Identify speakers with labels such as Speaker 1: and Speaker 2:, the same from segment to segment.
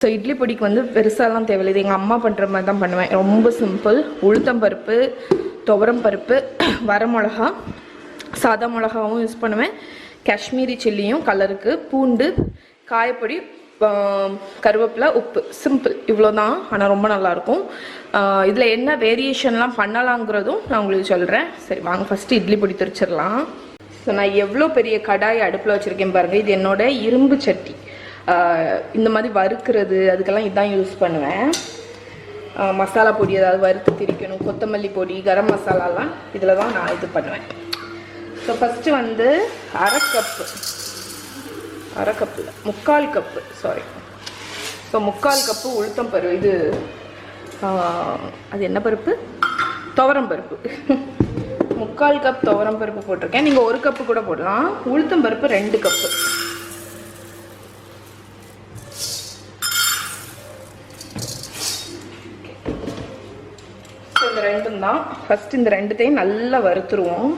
Speaker 1: So idli பொடிக்கு வந்து பெருசாலாம் தேவையில்லை. இது எங்கள் அம்மா பண்ணுற மாதிரி தான் பண்ணுவேன். ரொம்ப சிம்பிள். உளுத்தம்பருப்பு, துவரம் பருப்பு, வரமிளகா, சாதா மிளகாவும் யூஸ் பண்ணுவேன், காஷ்மீரி சில்லியும் கலருக்கு, பூண்டு, காயப்பொடி, கருவேப்பிலை, உப்பு. சிம்பிள், இவ்வளோ தான். ஆனால் ரொம்ப நல்லாயிருக்கும். இதில் என்ன வேரியேஷன்லாம் பண்ணலாங்கிறதும் நான் உங்களுக்கு சொல்கிறேன். சரி வாங்க ஃபஸ்ட்டு இட்லி பொடி திரிச்சிடலாம். ஸோ நான் எவ்வளோ பெரிய கடாய் அடுப்பில் வச்சுருக்கேன் பாருங்கள். இது என்னோட இரும்பு சட்டி. இந்த மாதிரி வறுக்கிறது அதுக்கெல்லாம் இதுதான் யூஸ் பண்ணுவேன். மசாலா பொடி ஏதாவது வறுத்து திரிக்கணும், கொத்தமல்லி பொடி, கரம் மசாலாலாம் இதில் தான் நான் இது பண்ணுவேன். ஸோ ஃபஸ்ட்டு வந்து அரை கப்பு இல்லை 3/4 கப்பு, சாரி. ஸோ 3/4 கப்பு உளுத்தம் பருப்பு. இது அது என்ன பருப்பு? துவரம் பருப்பு. 3/4 கப் துவரம் பருப்பு போட்டிருக்கேன். நீங்கள் 1 கப்பு கூட போடலாம். உளுத்தம் பருப்பு 2 கப்பு. இந்த ரெண்டும் தான். ஃபர்ஸ்ட் இந்த ரெண்டுத்தையும் நல்லா வறுத்துருவோம்.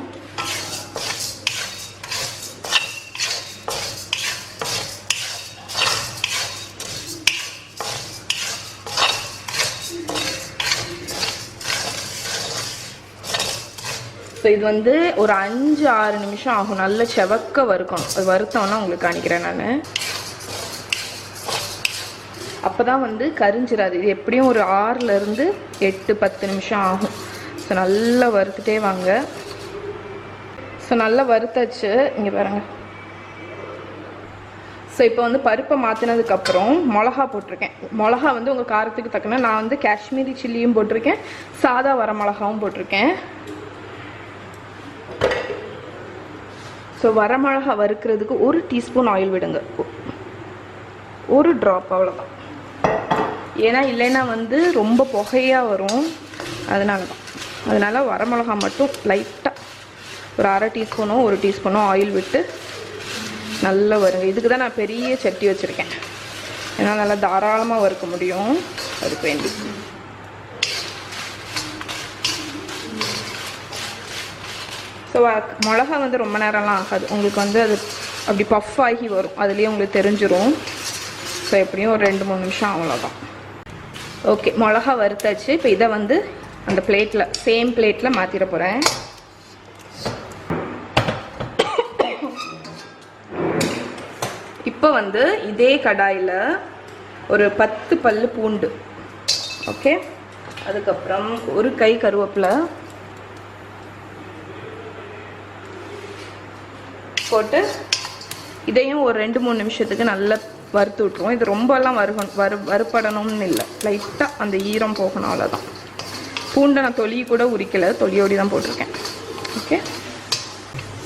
Speaker 1: ஸோ இது வந்து ஒரு 5-6 நிமிஷம் ஆகும். நல்ல செவக்க வறுக்கணும். அது வறுத்தோன்னா உங்களுக்கு காணிக்கிறேன் நான். அப்போ தான் வந்து கரிஞ்சிடாது. இது எப்படியும் ஒரு 6லேருந்து 8-10 நிமிஷம் ஆகும். ஸோ நல்லா வறுத்துட்டே வாங்க. ஸோ நல்லா வறுத்தாச்சு. இங்கே பாருங்கள். ஸோ இப்போ வந்து பருப்பை மாற்றினதுக்கப்புறம் மிளகா போட்டிருக்கேன். மிளகா வந்து உங்கள் காரத்துக்கு தக்கன. நான் வந்து காஷ்மீரி சில்லியும் போட்டிருக்கேன், சாதா வர மிளகாவும் போட்டிருக்கேன். ஸோ வரமிளகா வறுக்கிறதுக்கு 1 டீஸ்பூன் ஆயில் விடுங்க. 1 ட்ராப், அவ்வளோதான். ஏன்னா இல்லைன்னா வந்து ரொம்ப புகையாக வரும். அதனால வரமிளகா மட்டும் லைட்டாக ஒரு 1/2 டீஸ்பூனோ 1 டீஸ்பூனோ ஆயில் விட்டு நல்லா வருங்க. இதுக்கு தான் நான் பெரிய சட்டி வச்சுருக்கேன். ஏன்னா நல்லா தாராளமாக வறுக்க முடியும். அதுக்கு வேண்டி. ஸோ மிளகா வந்து ரொம்ப நேரம்லாம் ஆகாது. உங்களுக்கு வந்து அது அப்படி பஃப் ஆகி வரும். அதுலேயே உங்களுக்கு தெரிஞ்சிடும். ஸோ எப்படியும் ஒரு 2-3 நிமிஷம் அவ்வளோதான். ஓகே, மிளகா வறுத்தாச்சு. இப்போ இதை வந்து அந்த பிளேட்டில், சேம் பிளேட்டில் மாற்றிட போகிறேன். இப்போ வந்து இதே கடாயில் ஒரு 10 பல்லு பூண்டு, ஓகே, அதுக்கப்புறம் 1 கை கருவேப்பிலை போட்டு இதையும் ஒரு 2-3 நிமிஷத்துக்கு நல்லா வறுத்து விட்ருவோம். இது ரொம்பலாம் வறுப்படணும்னு இல்லை, லைட்டாக அந்த ஈரம் போகணும், அவ்வளோதான். பூண்டை நான் தொலி கூட உரிக்கலை, தொலியோடி தான் போட்டிருக்கேன். ஓகே.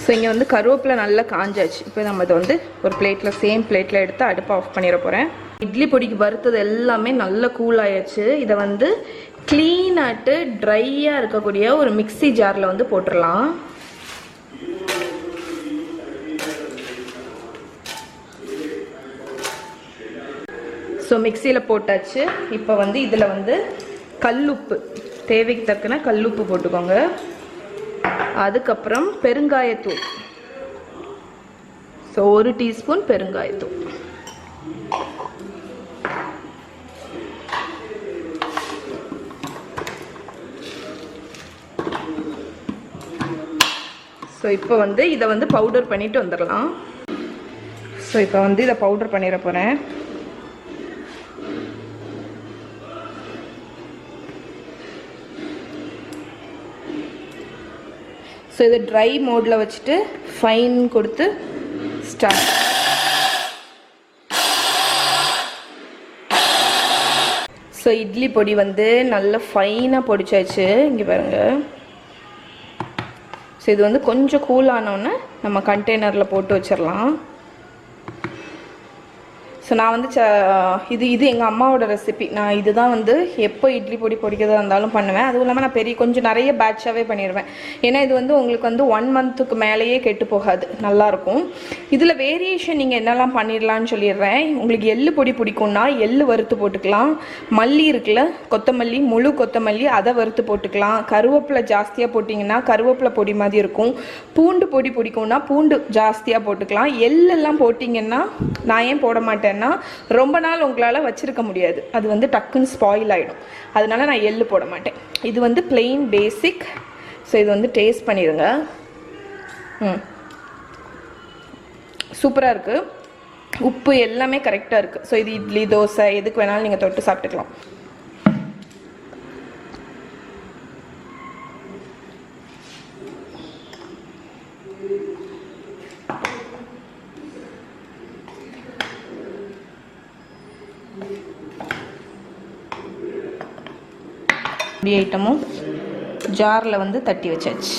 Speaker 1: ஸோ இங்கே வந்து கருவேப்பிலை நல்லா காஞ்சாச்சு. இப்போ நம்ம இதை வந்து ஒரு பிளேட்டில், சேம் பிளேட்டில் எடுத்து அடுப்பை ஆஃப் பண்ணிட போகிறேன். இட்லி பொடிக்கு வறுத்தது எல்லாமே நல்லா கூல் ஆயிடுச்சு. இதை வந்து க்ளீனாட்டு ட்ரையாக இருக்கக்கூடிய ஒரு மிக்சி ஜாரில் வந்து போட்டுடலாம். ஸோ மிக்சியில் போட்டாச்சு. இப்போ வந்து இதில் வந்து கல்லுப்பு, தேவைக்கு தக்கன கல்லுப்பு போட்டுக்கோங்க. அதுக்கப்புறம் பெருங்காயத்தூள். ஸோ 1 டீஸ்பூன் பெருங்காயத்தூள். ஸோ இப்போ வந்து இதை வந்து பவுடர் பண்ணிட்டு வந்துடலாம். ஸோ இப்போ வந்து இதை பவுடர் பண்ணிட போகிறேன். ஸோ இதை ட்ரை மோடில் வச்சுட்டு ஃபைன் கொடுத்து ஸ்டார்ட். ஸோ இட்லி பொடி வந்து நல்லா ஃபைனாக பொடிச்சாச்சு. இங்கே பாருங்கள். ஸோ இது வந்து கொஞ்சம் கூலானோன்னு நம்ம கண்டெய்னரில் போட்டு வச்சிடலாம். ஸோ நான் வந்து இது எங்கள் அம்மாவோட ரெசிபி. நான் இதுதான் வந்து எப்போ இட்லி பொடி பொடிக்கிறதா இருந்தாலும் பண்ணுவேன். அதுவும் இல்லாமல் நான் கொஞ்சம் நிறைய பேட்சாகவே பண்ணிடுவேன். ஏன்னா இது வந்து உங்களுக்கு வந்து 1 மந்த்துக்கு மேலேயே கெட்டு போகாது, நல்லாயிருக்கும். இதில் வேரியேஷன் நீங்கள் என்னெல்லாம் பண்ணிடலான்னு சொல்லிடுறேன். உங்களுக்கு எள்ளு பொடி பிடிக்கும்னா எள்ளு வறுத்து போட்டுக்கலாம். மல்லி இருக்குல்ல, கொத்தமல்லி, முழு கொத்தமல்லி, அதை வறுத்து போட்டுக்கலாம். கருவேப்பிலை ஜாஸ்தியாக போட்டிங்கன்னா கருவேப்பிலை பொடி மாதிரி இருக்கும். பூண்டு பொடி பிடிக்கும்னா பூண்டு ஜாஸ்தியாக போட்டுக்கலாம். எள்ளெல்லாம் போட்டிங்கன்னா நான் ஏன் போட மாட்டேன், ஏன்னா ரொம்ப நாள் உங்களால் வச்சுருக்க முடியாது, அது வந்து டக்குன்னு ஸ்பாயில் ஆகிடும். அதனால நான் எள்ளு போட மாட்டேன். இது வந்து பிளெயின் பேசிக். ஸோ இது வந்து டேஸ்ட் பண்ணிடுங்க. சூப்பராக இருக்குது, உப்பு எல்லாமே கரெக்டாக இருக்குது. ஸோ இது இட்லி தோசை எதுக்கு வேணாலும் நீங்கள் தொட்டு சாப்பிட்டுக்கலாம். ஐட்டமும் ஜாரில் வந்து தட்டி வச்சாச்சு.